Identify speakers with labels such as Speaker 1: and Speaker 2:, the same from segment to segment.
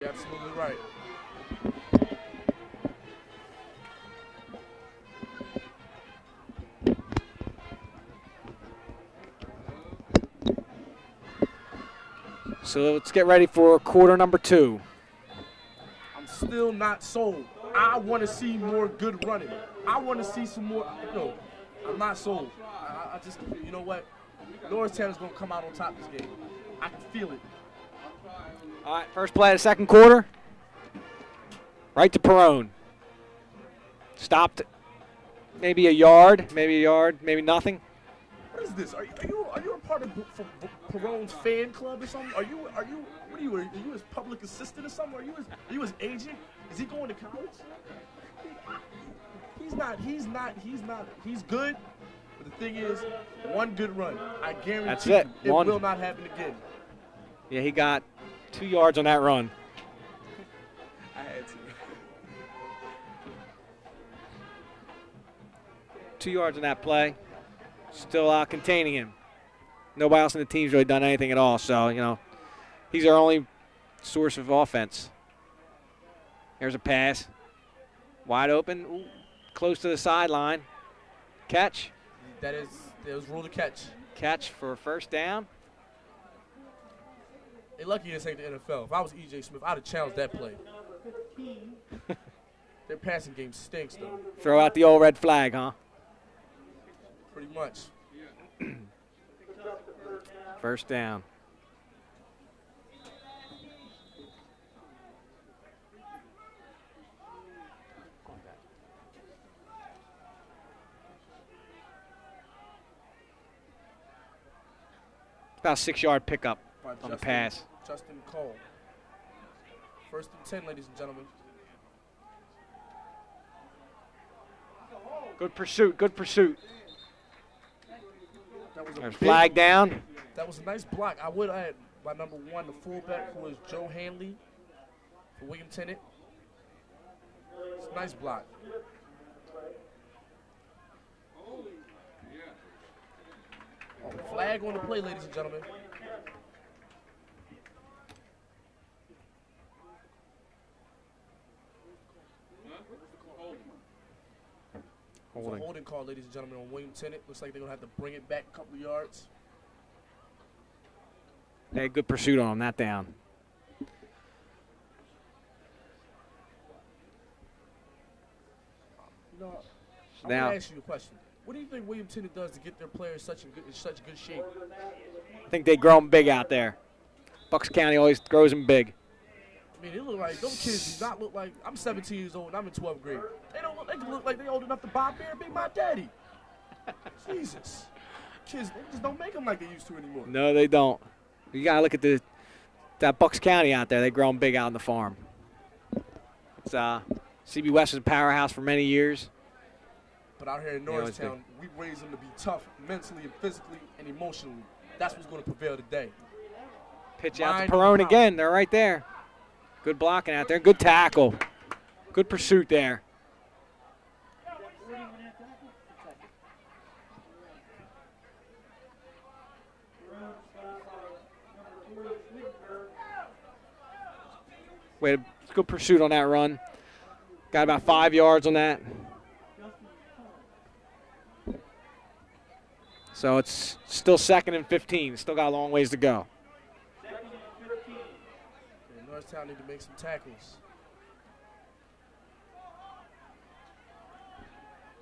Speaker 1: You're absolutely right.
Speaker 2: So let's get ready for quarter number 2.
Speaker 1: I'm still not sold. I want to see more good running. I want to see some more. No, I'm not sold. I just, you know what? Norristown is going to come out on top this game. I can feel it.
Speaker 2: All right, first play of the second quarter. Right to Perone. Stopped maybe a yard, maybe nothing.
Speaker 1: What is this? Are you a part of Perone's fan club or something? Are you his public assistant or something? Are you his agent? Is he going to college? He's good. But the thing is, one good run. I guarantee
Speaker 2: That's it.
Speaker 1: It will not happen again.
Speaker 2: Yeah, he got 2 yards on that run.
Speaker 1: I had to.
Speaker 2: 2 yards on that play. Still containing him. Nobody else in the team's really done anything at all. So, you know, he's our only source of offense. Here's a pass. Wide open. Ooh, close to the sideline. Catch.
Speaker 1: That was ruled a catch.
Speaker 2: Catch for a first down.
Speaker 1: They're lucky this ain't the NFL. If I was E.J. Smith, I'd have challenged that play. Their passing game stinks, though.
Speaker 2: Throw out the old red flag, huh?
Speaker 1: Pretty much.
Speaker 2: First down. About a 6-yard pickup on the pass.
Speaker 1: Justin Cole. First and 10, ladies and gentlemen.
Speaker 2: Good pursuit, good pursuit.
Speaker 1: There's
Speaker 2: flag down.
Speaker 1: That was a nice block. I would add my number 1, the fullback, who is Joe Hanley for William Tennant. It's a nice block. Flag on the play, ladies and gentlemen. Holding call, ladies and gentlemen, on William Tennant. Looks like they're going to have to bring it back a couple of yards.
Speaker 2: They had good pursuit on him, that down.
Speaker 1: You know, I'm going to ask you a question. What do you think William Tennant does to get their players in such good shape?
Speaker 2: I think they grow them big out there. Bucks County always grows them big.
Speaker 1: I mean, it look like those kids do not look like. I'm 17 years old and I'm in 12th grade. They don't look. They can look like they old enough to buy beer and be my daddy. Jesus, kids, they just don't make them like they used to anymore.
Speaker 2: No, they don't. You gotta look at that Bucks County out there. They grow them big out on the farm. It's CB West was a powerhouse for many years.
Speaker 1: But out here in Norristown, we raise them to be tough mentally and physically and emotionally. That's what's going to prevail today.
Speaker 2: Pitch out to Perone again. They're right there. Good blocking out there. Good tackle. Good pursuit there. Good pursuit on that run. Got about 5 yards on that. So it's still 2nd and 15. Still got a long ways to go.
Speaker 1: Norristown need to make some tackles.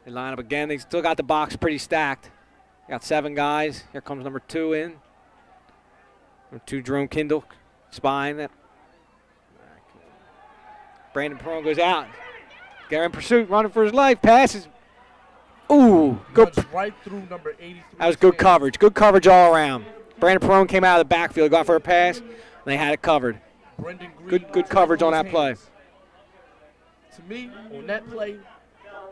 Speaker 2: They line up again. They still got the box pretty stacked. Got 7 guys. Here comes number 2 in. Number 2, Jerome Kindle. Spine. Brandon Perone goes out. They're in pursuit, running for his life. Passes. Ooh, good.
Speaker 1: Right through number 83.
Speaker 2: That was good coverage. Good coverage all around. Brandon Perone came out of the backfield, got for a pass, and they had it covered. Good coverage on that play.
Speaker 1: To me, on that play,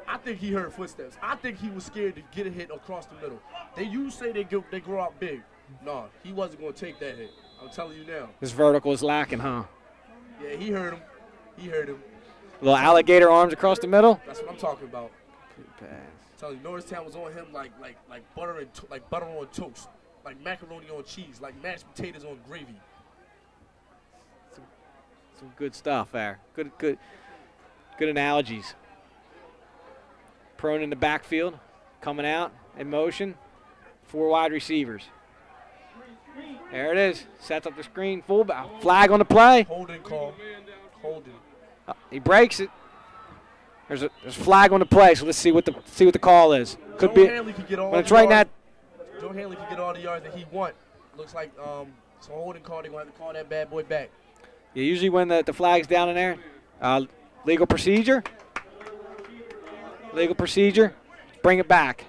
Speaker 1: I think he heard footsteps. I think he was scared to get a hit across the middle. You say they grow out big. No, he wasn't going to take that hit. I'm telling you now.
Speaker 2: His vertical is lacking, huh?
Speaker 1: Yeah, he heard him.
Speaker 2: Little alligator arms across the middle.
Speaker 1: That's what I'm talking about. Good pass. I'm telling you, Norristown was on him like butter on toast, like macaroni on cheese, like mashed potatoes on gravy.
Speaker 2: It's Some good stuff there. Good analogies. Prone in the backfield, coming out in motion. 4 wide receivers. There it is. Sets up the screen. Fullback. Flag on the play.
Speaker 1: Holding call. Holding.
Speaker 2: He breaks it. There's a flag on the play. So let's see what the call is. Could be.
Speaker 1: Hanley could get all
Speaker 2: when it's right in that.
Speaker 1: Joe Hanley could get all the yards that he wants. Looks like it's a holding call. They're going to have to call that bad boy back.
Speaker 2: Yeah, usually when the flag's down in there, legal procedure. Legal procedure. Bring it back.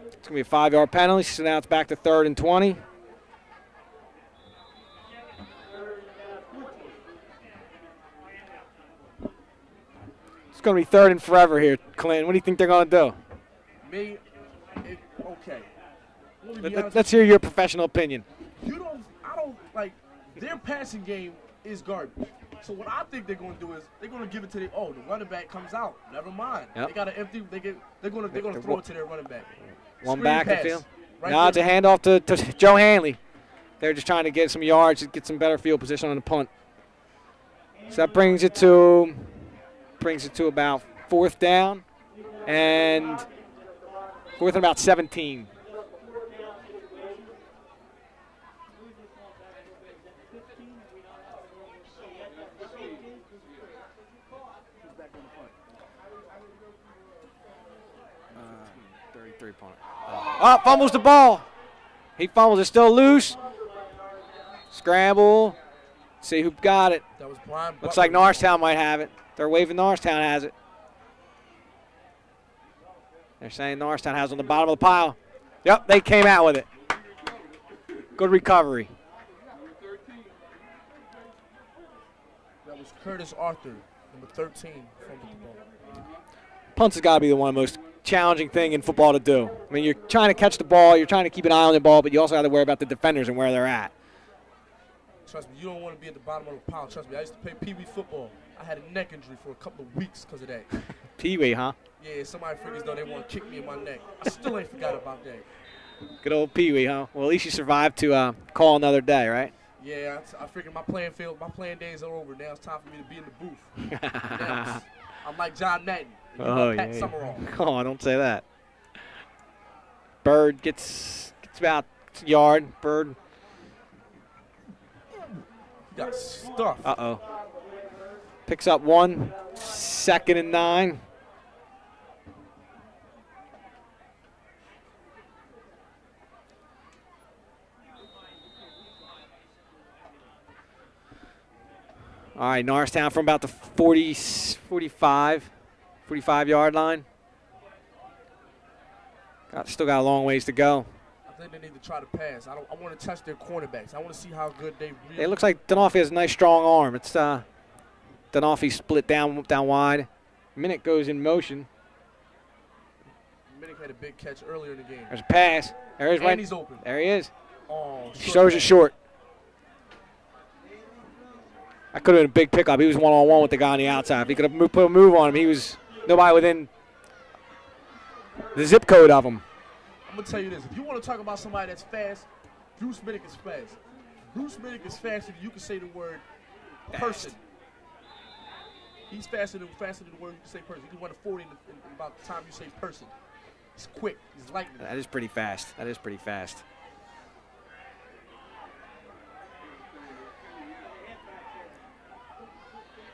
Speaker 2: It's going to be a 5-yard penalty, so now it's back to 3rd and 20. It's going to be 3rd and forever here, Clinton. What do you think they're going to do?
Speaker 1: Me, okay.
Speaker 2: Let's hear your professional opinion.
Speaker 1: I don't, like, their passing game is garbage. So what I think they're going to do is they're going to give it to the running back comes out. Never mind.
Speaker 2: Yep.
Speaker 1: They got an empty. They're going to throw it to their running back.
Speaker 2: One
Speaker 1: Screen
Speaker 2: back
Speaker 1: pass.
Speaker 2: to field.
Speaker 1: Right
Speaker 2: No, it's a
Speaker 1: there.
Speaker 2: handoff to Joe Hanley. They're just trying to get some yards, get some better field position on the punt. So that brings it to about 4th down and 4th and about 17. Oh, fumbles the ball. He fumbles it, still loose. Scramble. See who got it.
Speaker 1: That was blind.
Speaker 2: Looks like Norristown might have it. They're waving Norristown has it. They're saying Norristown has it on the bottom of the pile. Yep, they came out with it. Good recovery.
Speaker 1: That was Curtis Arthur, number 13, fumbled the ball.
Speaker 2: Punts has got to be the one most challenging thing in football to do. I mean, you're trying to catch the ball, you're trying to keep an eye on the ball, but you also have to worry about the defenders and where they're at.
Speaker 1: Trust me, you don't want to be at the bottom of the pile. Trust me, I used to play Pee Wee football. I had a neck injury for a couple of weeks because of that.
Speaker 2: Pee Wee, huh?
Speaker 1: Yeah, somebody figures though they want to kick me in my neck. I still ain't forgot about that.
Speaker 2: Good old Pee Wee, huh? Well, at least you survived to call another day, right?
Speaker 1: Yeah, I figured my playing days are over. Now it's time for me to be in the booth. Now I'm like John Madden.
Speaker 2: Oh,
Speaker 1: Pat
Speaker 2: yeah.
Speaker 1: Summerall.
Speaker 2: Oh, don't say that. Bird gets about a yard. Bird.
Speaker 1: He got stuffed.
Speaker 2: Uh-oh. Picks up 1, 2nd and 9. All right, Norristown from about the 45-yard line. Still got a long ways to go.
Speaker 1: I think they need to try to pass. I want to test their cornerbacks. I want to see how good they really.
Speaker 2: It looks like D'Onofrio has a nice strong arm. It's D'Onofrio split down wide. Minnick goes in motion.
Speaker 1: Minnick had a big catch earlier in the game.
Speaker 2: There's a pass. There he is,
Speaker 1: And
Speaker 2: right.
Speaker 1: he's open.
Speaker 2: There he is.
Speaker 1: Oh,
Speaker 2: Shows it short. That could have been a big pickup. He was one-on-one with the guy on the outside. If he could have put a move on him, he was nobody within the zip code of him.
Speaker 1: I'm going to tell you this. If you want to talk about somebody that's fast, Bruce Minnick is fast. Bruce Minnick is faster than you can say the word person. He's faster than the word you can say person. He can run a 40 in about the time you say person. He's quick. He's lightning.
Speaker 2: That is pretty fast. That is pretty fast.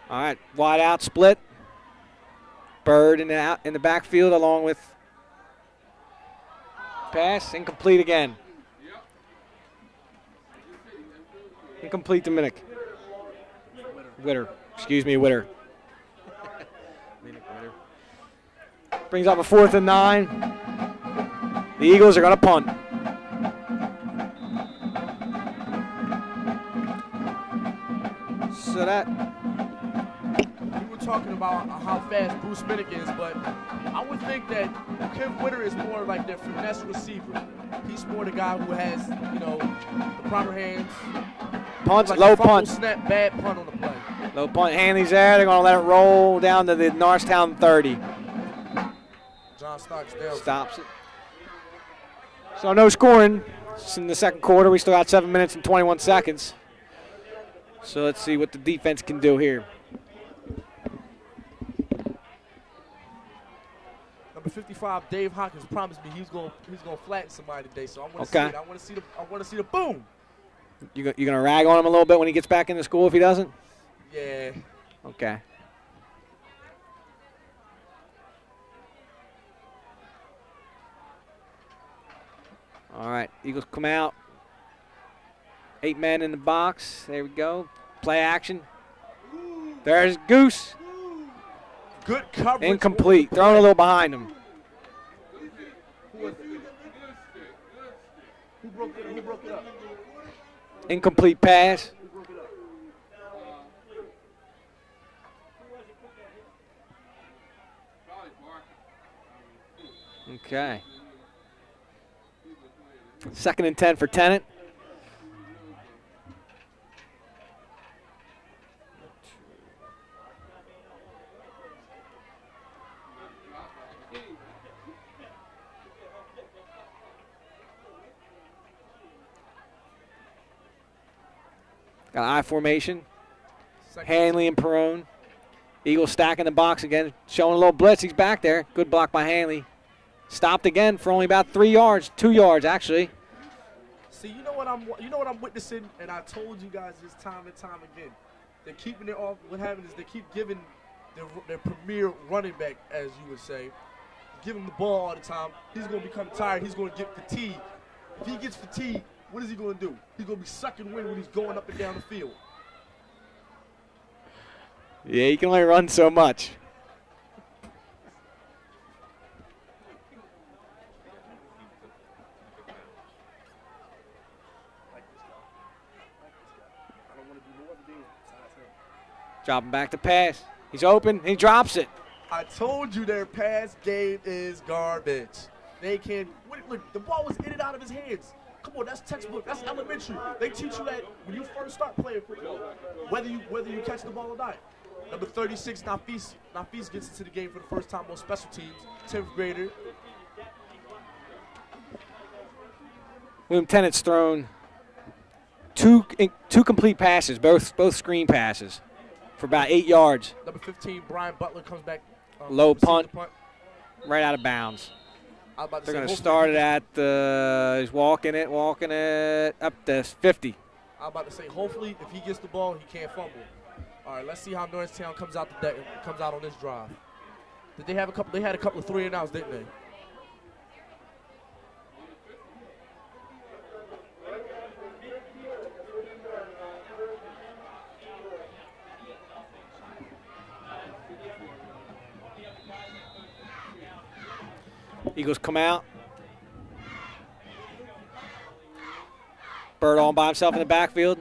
Speaker 2: All right, wide out split. Bird in the backfield along with pass, incomplete again. Incomplete to Minnick. Witter. Excuse me, Witter. Brings up a 4th and 9. The Eagles are going to punt. So that.
Speaker 1: We were talking about how fast Bruce Minnick is, but I would think that Kim Witter is more like their finesse receiver. He's more the guy who has, the proper hands.
Speaker 2: Punts,
Speaker 1: like
Speaker 2: low
Speaker 1: a fumble,
Speaker 2: punt.
Speaker 1: snap, bad punt on the play.
Speaker 2: Low punt, Hanley's there. They're going to let it roll down to the Norristown 30.
Speaker 1: John Stocksdale
Speaker 2: stops it. So no scoring. It's in the second quarter. We still got 7 minutes and 21 seconds. So let's see what the defense can do here.
Speaker 1: Number 55, Dave Hawkins, promised me he's gonna flatten somebody today. So I want to
Speaker 2: Okay.
Speaker 1: see it. I want to see the boom.
Speaker 2: You gonna rag on him a little bit when he gets back into school if he doesn't?
Speaker 1: Yeah.
Speaker 2: Okay. All right, Eagles come out. 8 men in the box. There we go. Play action. There's Goose.
Speaker 1: Good coverage.
Speaker 2: Incomplete. Throwing a little behind him.
Speaker 1: Who broke it up?
Speaker 2: Incomplete pass. Okay. 2nd and 10 for Tennant. Got I formation. Hanley and Perone. Eagles stacking the box again, showing a little blitz. He's back there. Good block by Hanley. Stopped again for only about 3 yards, 2 yards actually.
Speaker 1: See, you know what I'm witnessing, and I told you guys this time and time again. They're keeping it off. What happens is they keep giving their premier running back, as you would say, give him the ball all the time. He's going to become tired. He's going to get fatigued. If he gets fatigued, what is he going to do? He's going to be sucking wind when he's going up and down the field.
Speaker 2: Yeah, he can only run so much. Dropping back to pass. He's open. He drops it.
Speaker 1: I told you their pass game is garbage. They can look. The ball was in and out of his hands. Come on, that's textbook. That's elementary. They teach you that when you first start playing football, whether you catch the ball or not. Number 36, Nafis gets into the game for the first time on special teams. 10th grader.
Speaker 2: William Tennant's thrown two complete passes, both screen passes, for about 8 yards.
Speaker 1: Number 15, Brian Butler comes back.
Speaker 2: Low punt, right out of bounds. They're going to start it at he's walking it up to 50.
Speaker 1: I'm about to say, hopefully, if he gets the ball, he can't fumble. All right, let's see how Norristown comes out on this drive. Did they have a couple? They had a couple of 3-and-outs, didn't they?
Speaker 2: Eagles come out. Bird all by himself in the backfield.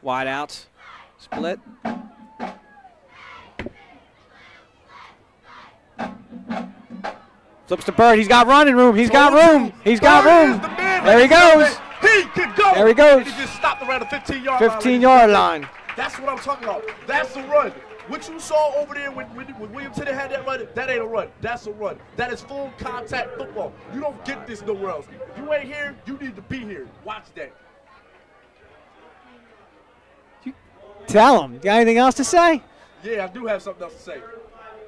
Speaker 2: Wide outs. Split. Flips to Bird. He's got running room. He's got room. He's got room. There he goes.
Speaker 1: He could go.
Speaker 2: There he goes.
Speaker 1: And he just stopped around the 15-yard line.
Speaker 2: 15-yard line.
Speaker 1: That's what I'm talking about. That's the run. What you saw over there when William Tennant had that run, that ain't a run. That's a run. That is full contact football. You don't get this nowhere else. If you ain't here, you need to be here. Watch that.
Speaker 2: Tell him. Got anything else to say?
Speaker 1: Yeah, I do have something else to say.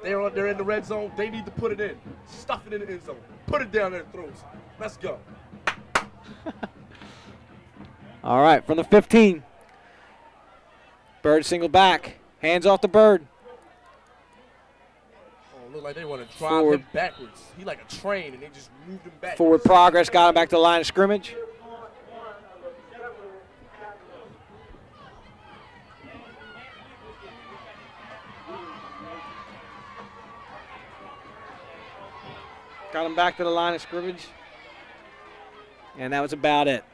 Speaker 1: They're in the red zone. They need to put it in. Stuff it in the end zone. Put it down their throats. Let's go.
Speaker 2: All right, from the 15. Bird single back. Hands off the Bird.
Speaker 1: Oh, look like they want to drive him backwards. He like a train, and they just moved him back.
Speaker 2: Forward progress, got him back to the line of scrimmage. Got him back to the line of scrimmage. And that was about it.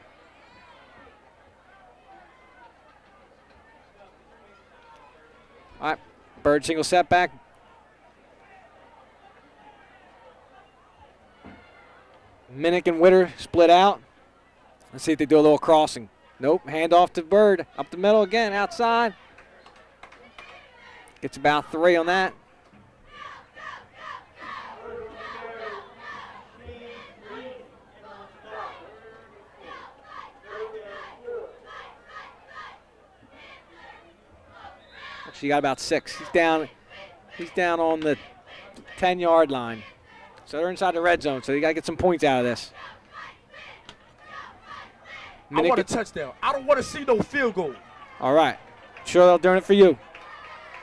Speaker 2: All right, Bird single setback. Minnick and Witter split out. Let's see if they do a little crossing. Nope, hand off to Bird. Up the middle again, outside. Gets about 3 on that. Actually, got about 6. He's down on the 10-yard line. So they're inside the red zone, so you got to get some points out of this.
Speaker 1: I want a touchdown. I don't want to see no field goal.
Speaker 2: All right. Sure, they'll do it for you.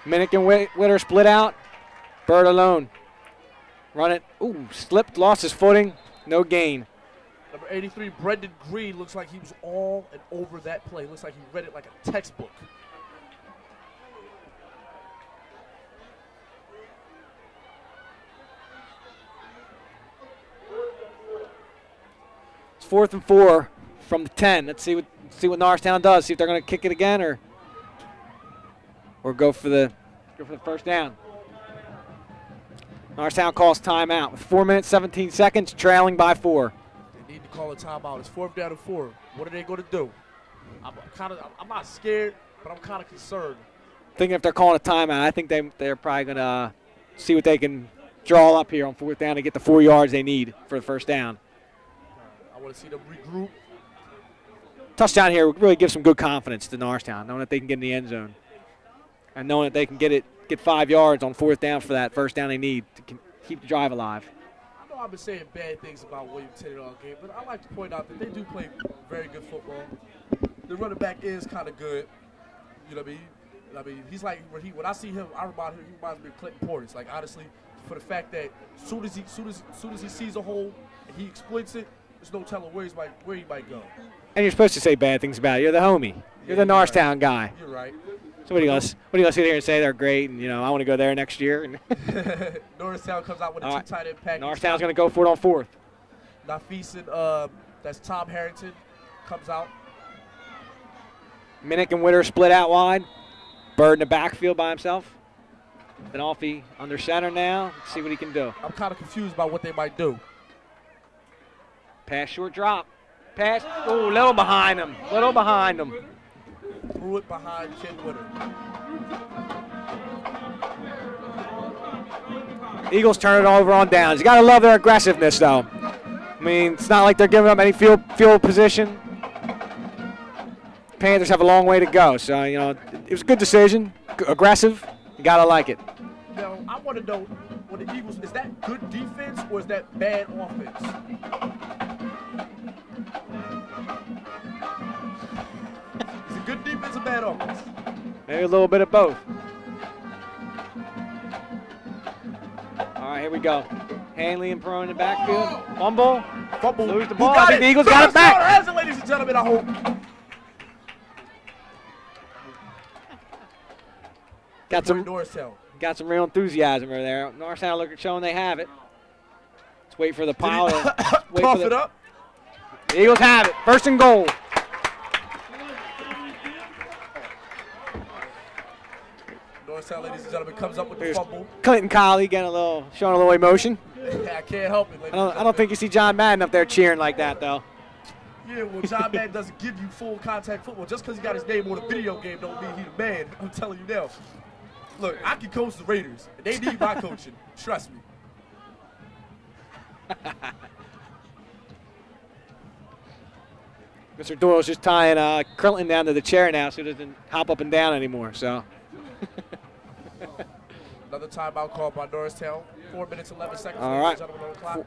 Speaker 2: Minnick and Witter split out. Bird alone. Run it. Ooh, slipped, lost his footing. No gain.
Speaker 1: Number 83, Brendan Green, looks like he was all and over that play. Looks like he read it like a textbook.
Speaker 2: It's 4th and 4 from the 10. Let's see what Norristown does. See if they're going to kick it again or go for the first down. Norristown calls timeout with 4 minutes, 17 seconds, trailing by 4.
Speaker 1: They need to call a timeout. It's 4th down and 4. What are they going to do? I'm not scared, but I'm kind of concerned.
Speaker 2: Thinking if they're calling a timeout, I think they're probably going to see what they can draw up here on 4th down to get the 4 yards they need for the first down.
Speaker 1: I want to see them regroup.
Speaker 2: Touchdown here really gives some good confidence to Norristown, knowing that they can get in the end zone and knowing that they can get 5 yards on 4th down for that first down they need to keep the drive alive.
Speaker 1: I know I've been saying bad things about William Tennant all game, but I like to point out that they do play very good football. The running back is kind of good. You know what I mean? He's like when I see him, he reminds me of Clinton Portis. Like honestly, for the fact that as soon as he sees a hole and he exploits it, there's no telling where he might go.
Speaker 2: And you're supposed to say bad things about it. You're the homie. You're the Norristown guy.
Speaker 1: You're right.
Speaker 2: So what are you gonna sit here and say they're great and I want to go there next year?
Speaker 1: Norristown comes out with a 2 tight end package.
Speaker 2: Norristown's gonna go for it on 4th.
Speaker 1: Nafisa, that's Tom Harrington, comes out.
Speaker 2: Minnick and Witter split out wide. Bird in the backfield by himself. Denolfi under center now. Let's see what he can do.
Speaker 1: I'm kind of confused about what they might do.
Speaker 2: Pass, short drop. Pass. Oh, little behind him.
Speaker 1: Threw it behind Ken Witter.
Speaker 2: Eagles turn it over on downs. You got to love their aggressiveness, though. I mean, it's not like they're giving up any field position. Panthers have a long way to go, so it was a good decision. Aggressive. You got to like it.
Speaker 1: Now, I want to know, when the Eagles, is that good defense or is that bad offense? Is it good defense or bad offense?
Speaker 2: Maybe a little bit of both. All right, here we go. Hanley and Perone in the backfield. Fumble. Lose the ball. I think the Eagles got it back.
Speaker 1: Has it, ladies and gentlemen, I hope.
Speaker 2: Got some real enthusiasm over there. Norristown showing they have it. Let's wait for the pile.
Speaker 1: Cough it up.
Speaker 2: The Eagles have it. 1st and goal.
Speaker 1: Norristown, ladies and gentlemen, comes up with the fumble.
Speaker 2: Clinton Colley showing a little emotion.
Speaker 1: I can't help it.
Speaker 2: I don't think you see John Madden up there cheering like that, though.
Speaker 1: Yeah, well, John Madden doesn't give you full contact football. Just because he got his name on a video game don't mean he's the man. I'm telling you now. Look, I can coach the Raiders, and they need my coaching. Trust me.
Speaker 2: Mr. Doyle's just tying Clinton down to the chair now so he doesn't hop up and down anymore. So.
Speaker 1: Another timeout called by Norristown. 4 minutes, 11 seconds.
Speaker 2: All right.
Speaker 1: On the clock.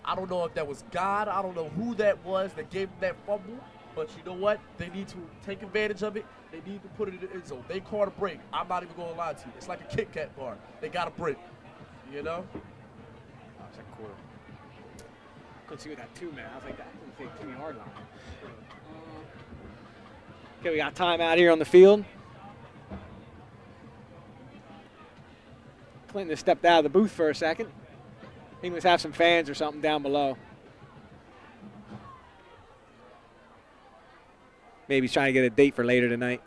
Speaker 1: I don't know if that was God. I don't know who that was that gave them that fumble. But you know what? They need to take advantage of it. They need to put it in the end zone. They caught a break. I'm not even going to lie to you. It's like a Kit Kat bar. They got a break. You know?
Speaker 2: Oh, it's a quarter. Couldn't see with that 2 man. I was like, that didn't say 2-yard line. Okay, we got timeout here on the field. Clinton has stepped out of the booth for a second. He must have some fans or something down below. Maybe he's trying to get a date for later tonight.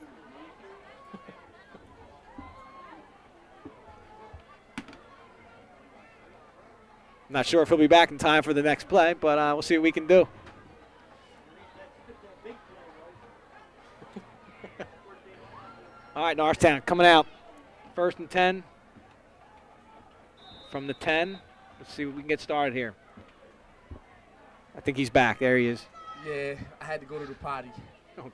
Speaker 2: Not sure if he'll be back in time for the next play, but we'll see what we can do. All right, Norristown coming out. 1st and 10 from the 10. Let's see what we can get started here. I think he's back. There he is.
Speaker 1: Yeah, I had to go to the potty.
Speaker 2: Oh, God.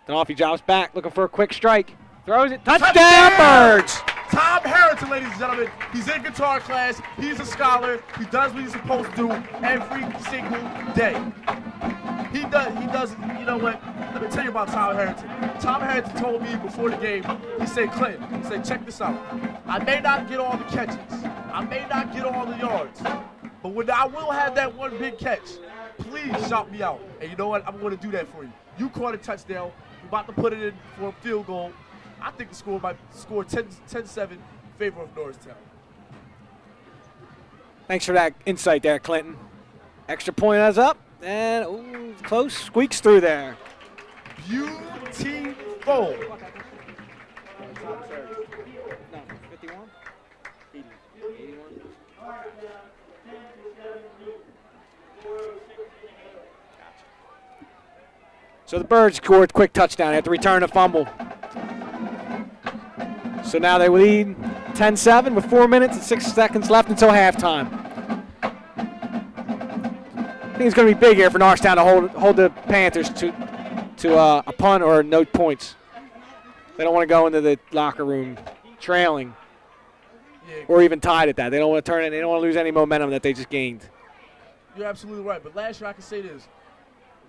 Speaker 2: Then off he drops back, looking for a quick strike. Throws it. Touchdown, Birds!
Speaker 1: Tom Harrington, ladies and gentlemen. He's in guitar class. He's a scholar. He does what he's supposed to do every single day. He does, you know what? Let me tell you about Tom Harrington. Tom Harrington told me before the game, he said, Clinton, he said, check this out. I may not get all the catches. I may not get all the yards. But when I will have that one big catch, please shout me out. And you know what? I'm going to do that for you. You caught a touchdown. You're about to put it in for a field goal. I think the score might score 10-7 in favor of Norristown.
Speaker 2: Thanks for that insight there, Clinton. Extra point is up. And, ooh, close. Squeaks through there.
Speaker 1: Beautiful.
Speaker 2: No, 51? 80. 81. So the Birds scored a quick touchdown after return a fumble. So now they lead 10-7 with 4 minutes and 6 seconds left until halftime. I think it's going to be big here for Norristown to hold the Panthers to a punt or no points. They don't want to go into the locker room trailing or even tied at that. They don't want to turn it. They don't want to lose any momentum that they just gained.
Speaker 1: You're absolutely right. But last year, I can say this.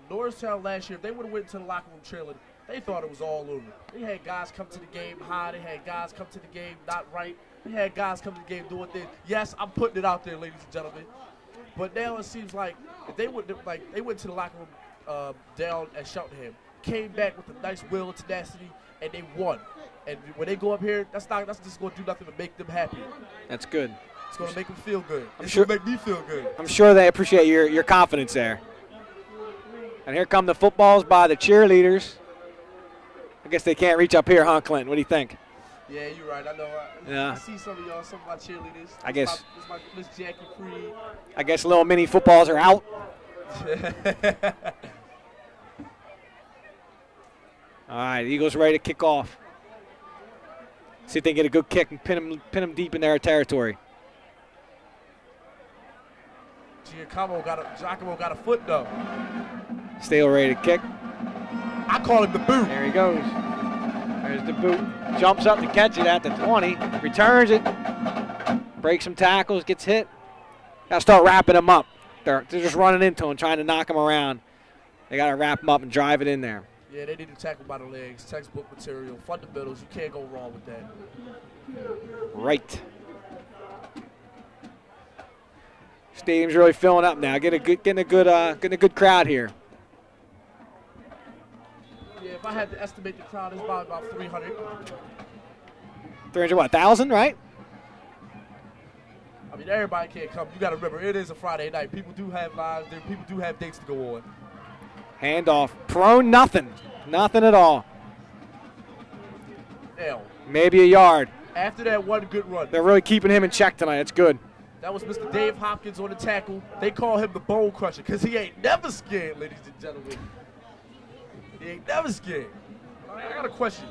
Speaker 1: Norristown last year, if they would have went to the locker room trailing, they thought it was all over. They had guys come to the game high. They had guys come to the game not right. They had guys come to the game doing things. Yes, I'm putting it out there, ladies and gentlemen. But now it seems like if they went to the locker room down at Cheltenham, came back with a nice will and tenacity, and they won. And when they go up here, that's just going to do nothing but make them happy.
Speaker 2: That's good.
Speaker 1: It's going to make them feel good.
Speaker 2: I'm
Speaker 1: it's
Speaker 2: sure,
Speaker 1: going to make me feel good.
Speaker 2: I'm sure they appreciate your confidence there. And here come the footballs by the cheerleaders. I guess they can't reach up here, huh, Clinton? What do you think?
Speaker 1: Yeah, you're right. I know.
Speaker 2: Yeah.
Speaker 1: I see some of y'all, some of my cheerleaders.
Speaker 2: I guess.
Speaker 1: This is my Miss Jackie Freed.
Speaker 2: I guess little mini footballs are out. All right, Eagles ready to kick off. See if they can get a good kick and pin them deep in their territory.
Speaker 1: Giacomo got a foot though.
Speaker 2: Stale ready to kick.
Speaker 1: I call it the boot.
Speaker 2: There he goes. There's the boot. Jumps up to catch it at the 20. Returns it. Breaks some tackles. Gets hit. Got to start wrapping him up. They're just running into him, trying to knock him around. They got to wrap him up and drive it in there.
Speaker 1: Yeah, they need to tackle by the legs. Textbook material. Fundamentals. You can't go wrong with that.
Speaker 2: Right. Stadium's really filling up now. Getting a good crowd here.
Speaker 1: Yeah, if I had to estimate the crowd, it's about 300.
Speaker 2: 300 what? 1,000, right?
Speaker 1: I mean, everybody can't come. You got to remember, it is a Friday night. People do have lives. People do have dates to go on.
Speaker 2: Handoff. Prone, nothing. Nothing at all.
Speaker 1: Now,
Speaker 2: maybe a yard.
Speaker 1: After that one good run.
Speaker 2: They're really keeping him in check tonight. It's good.
Speaker 1: That was Mr. Dave Hopkins on the tackle. They call him the Bone Crusher because he ain't never scared, ladies and gentlemen. He ain't never scared. I got a question.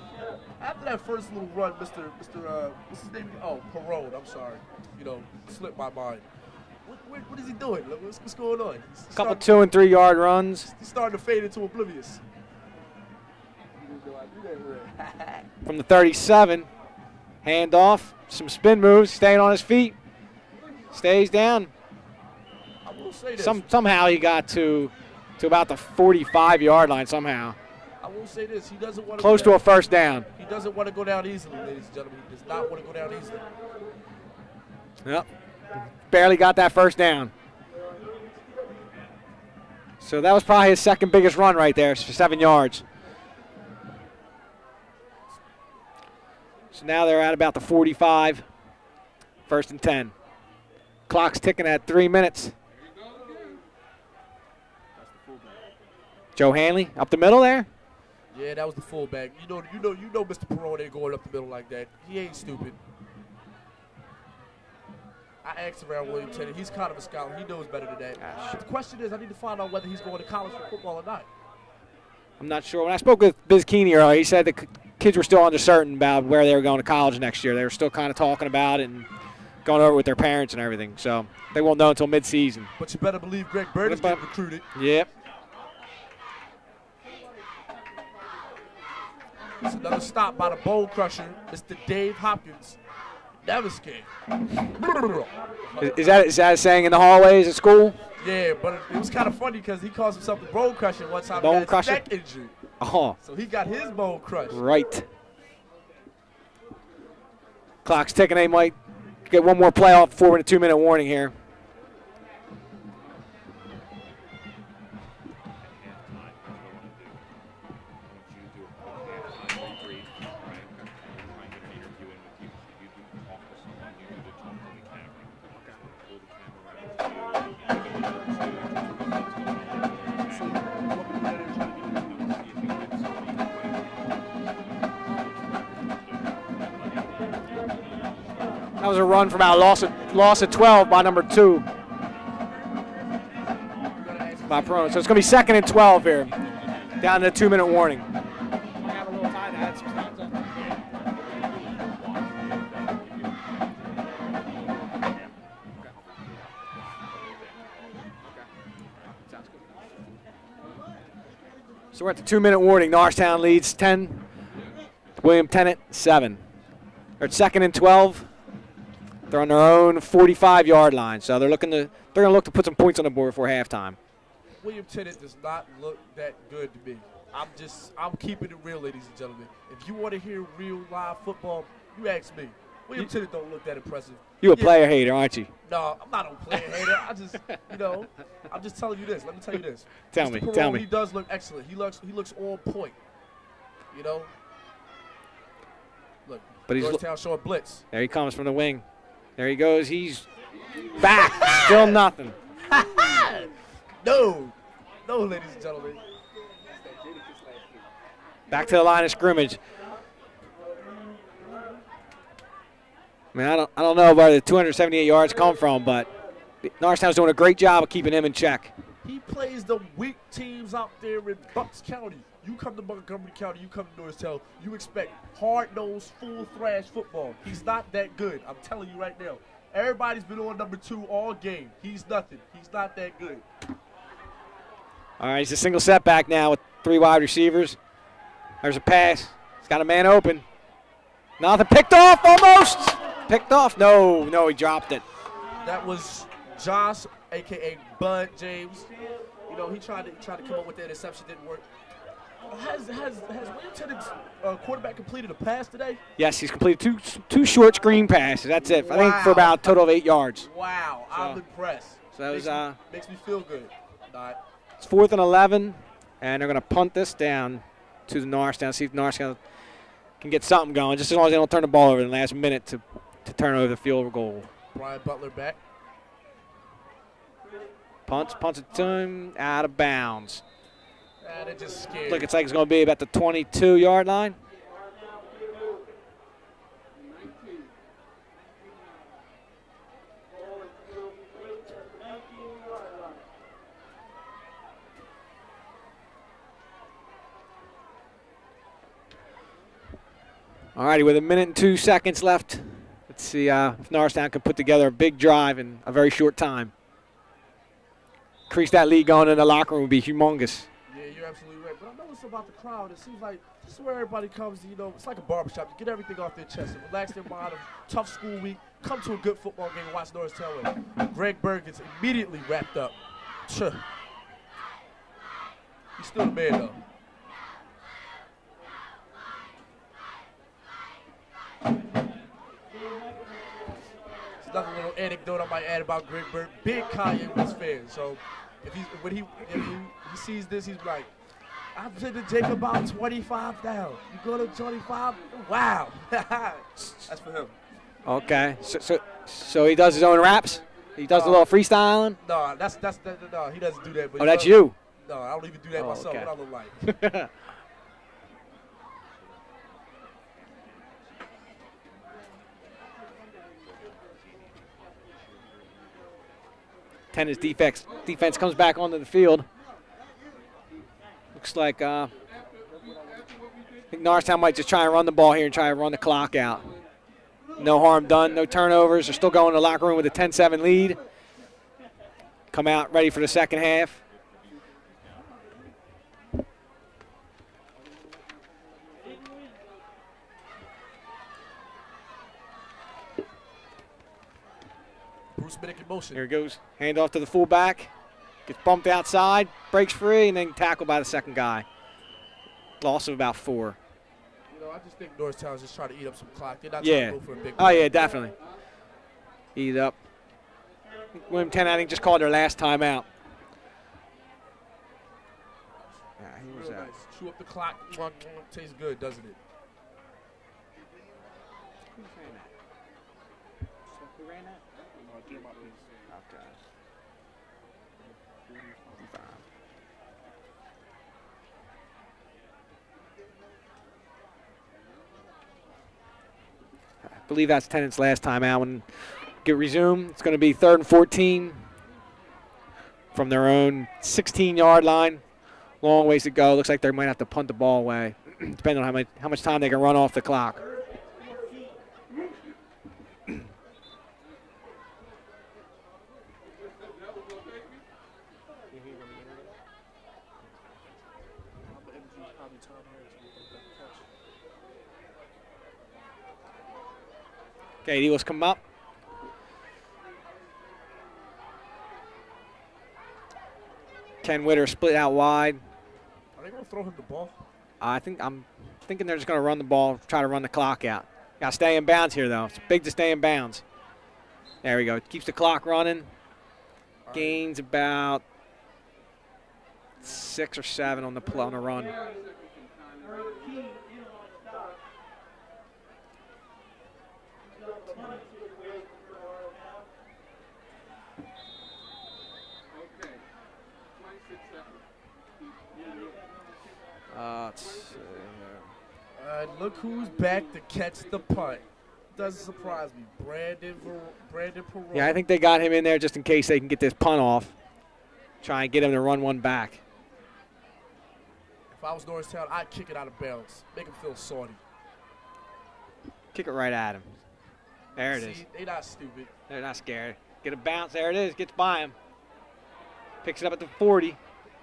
Speaker 1: After that first little run, what's his name? Oh, Perone. I'm sorry. Slipped my mind. What is he doing? What's going on?
Speaker 2: A couple 2- and 3-yard runs.
Speaker 1: He's starting to fade into oblivious.
Speaker 2: From the 37, handoff, some spin moves, staying on his feet, stays down.
Speaker 1: I will say this.
Speaker 2: Somehow he got to about the 45-yard line somehow.
Speaker 1: I will say this. He doesn't want to
Speaker 2: close to a first down.
Speaker 1: He doesn't want to go down easily, ladies and gentlemen. He does not want to go down easily.
Speaker 2: Yep. Barely got that first down. So that was probably his second biggest run right there for 7 yards. So now they're at about the 45. 1st and 10. Clock's ticking at 3 minutes. Joe Hanley up the middle there.
Speaker 1: Yeah, that was the fullback. You know, Mr. Perone ain't going up the middle like that. He ain't stupid. I asked around William Tennant. He's kind of a scholar. He knows better than that. The question is, I need to find out whether he's going to college for football or not.
Speaker 2: I'm not sure. When I spoke with Biz Keeney earlier, he said the kids were still uncertain about where they were going to college next year. They were still kind of talking about it and going over with their parents and everything. So they won't know until midseason.
Speaker 1: But you better believe Greg Bird is getting recruited.
Speaker 2: Yep.
Speaker 1: It's another stop by the Bowl Crusher. Mr. Dave Hopkins. Never scared.
Speaker 2: Is that a saying in the hallways at school?
Speaker 1: Yeah, but it was kind of funny because he calls himself the Bone Crusher one time.
Speaker 2: Bone
Speaker 1: he got
Speaker 2: Crusher?
Speaker 1: his neck injured.
Speaker 2: Oh.
Speaker 1: So he got his bone crushed.
Speaker 2: Right. Clock's ticking. They might get one more play off before we're in a 2-minute warning here. That was a run from out, loss of 12 by number 2. By Perona. So it's going to be 2nd and 12 here, down to a 2-minute warning. So we're at the 2-minute warning. Norristown leads 10. William Tennant 7. They're at 2nd and 12. They're on their own 45-yard line, so they're going to look to put some points on the board before halftime.
Speaker 1: William Tennant does not look that good to me. I'm keeping it real, ladies and gentlemen. If you want to hear real live football, you ask me. William Tennant don't look that impressive.
Speaker 2: You a player hater, aren't you?
Speaker 1: No, I'm not a player hater. I just, I'm just telling you this. Let me tell you this.
Speaker 2: Tell me.
Speaker 1: He does look excellent. He looks on point. Look,
Speaker 2: but he's
Speaker 1: Georgetown showing blitz.
Speaker 2: There he comes from the wing. There he goes. He's back. Still nothing.
Speaker 1: No, ladies and gentlemen.
Speaker 2: Back to the line of scrimmage. I mean, I don't know where the 278 yards come from, but Norristown's doing a great job of keeping him in check.
Speaker 1: He plays the weak teams out there in Bucks County. You come to Montgomery County, you come to Norristown, you expect hard-nosed, full-thrash football. He's not that good. I'm telling you right now. Everybody's been on number 2 all game. He's nothing. He's not that good.
Speaker 2: All right, he's a single setback now with 3 wide receivers. There's a pass. He's got a man open. Nothing. Picked off almost. Picked off. No, he dropped it.
Speaker 1: That was Josh, a.k.a. Bud James. He tried to come up with the interception. Didn't work. Has William Tennant's quarterback completed a pass today?
Speaker 2: Yes, he's completed two short screen passes. That's it. Wow. I think for about a total of 8 yards.
Speaker 1: Wow, so, I'm impressed.
Speaker 2: So that was
Speaker 1: makes me feel good.
Speaker 2: It's 4th and 11, and they're going to punt this down to the Norristown. See if Norristown can get something going, just as long as they don't turn the ball over in the last minute to turn over the field goal.
Speaker 1: Brian Butler back.
Speaker 2: Punts it to him, out of bounds.
Speaker 1: They're just scared.
Speaker 2: Look, it's like it's going to be about the 22-yard line. All righty, with 1 minute and 2 seconds left, let's see if Norristown can put together a big drive in a very short time. Increase that lead going in the locker room would be humongous.
Speaker 1: Yeah, you're absolutely right. But I know it's about the crowd. It seems like this is where everybody comes, it's like a barbershop. You get everything off their chest and relax their mind. A tough school week. Come to a good football game and watch Norristown win. Greg Bird gets immediately wrapped up. He's still the man, though. Another little anecdote I might add about Greg Bird. Big Kanye West fan. So when he sees this, he's like, I played the Jake about 25 down. You go to 25? Wow. That's for him.
Speaker 2: Okay. So he does his own raps? He does a little freestyling?
Speaker 1: No, no, he doesn't do that. But
Speaker 2: that's you?
Speaker 1: No, I don't even do that myself.
Speaker 2: Okay.
Speaker 1: What I look like.
Speaker 2: Tennant's defense comes back onto the field. Looks like I think Norristown might just try and run the ball here and try and run the clock out. No harm done, no turnovers. They're still going to the locker room with a 10-7 lead. Come out ready for the second half.
Speaker 1: Bruce Minnick in motion.
Speaker 2: Here it goes. Hand off to the fullback. Gets bumped outside, breaks free, and then tackled by the second guy. Loss of about 4.
Speaker 1: You know, I just think Norristown's just trying to eat up some clock. They're not
Speaker 2: Yeah.
Speaker 1: trying to go for a big
Speaker 2: Oh,
Speaker 1: play.
Speaker 2: yeah, definitely. Eat up. William Tennant, I think, just called their last timeout. Yeah, he was
Speaker 1: Real
Speaker 2: out.
Speaker 1: nice. Chew up the clock. Tastes good, doesn't it?
Speaker 2: Who ran that? Okay. I believe that's Tennant's last time out. When get resumed, it's going to be 3rd and 14 from their own 16-yard line. Long ways to go. Looks like they might have to punt the ball away, depending on how much time they can run off the clock. Okay, Eagles come up. Ken Witter split out wide.
Speaker 1: Are they going to throw him the ball?
Speaker 2: I'm thinking they're just going to run the ball, try to run the clock out. Got to stay in bounds here, though. It's big to stay in bounds. There we go. Keeps the clock running. Gains about 6 or 7 on the run. Let's see here.
Speaker 1: Look who's back to catch the punt. Doesn't surprise me. Brandon Perot.
Speaker 2: Yeah, I think they got him in there just in case they can get this punt off. Try and get him to run one back.
Speaker 1: If I was Norristown, I'd kick it out of bounds. Make him feel salty.
Speaker 2: Kick it right at him. There it
Speaker 1: See,
Speaker 2: is.
Speaker 1: They not stupid.
Speaker 2: They're not scared. Get a bounce. There it is. Gets by him. Picks it up at the 40.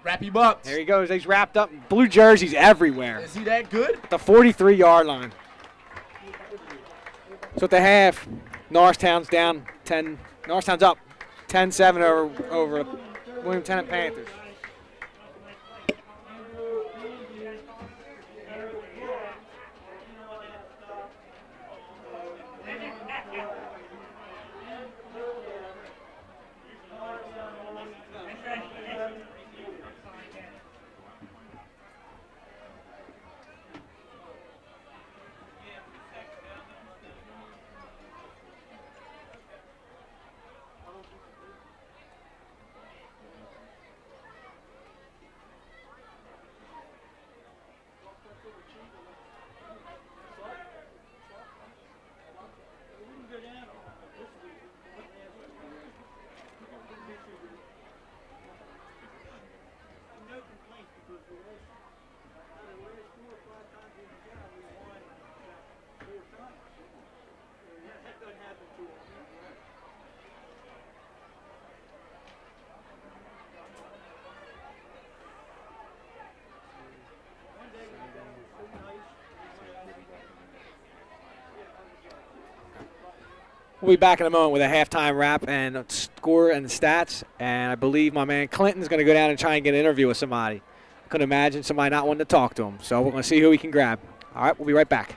Speaker 1: Wrap him up.
Speaker 2: There he goes. He's wrapped up. Blue jerseys everywhere.
Speaker 1: Is he that good?
Speaker 2: At the 43-yard line. So at the half, Norristown's down 10. Norristown's up 10-7 over William Tennant Panthers. We'll be back in a moment with a halftime wrap and a score and stats. And I believe my man Clinton's going to go down and try and get an interview with somebody. I couldn't imagine somebody not wanting to talk to him. So we're going to see who we can grab. All right, we'll be right back.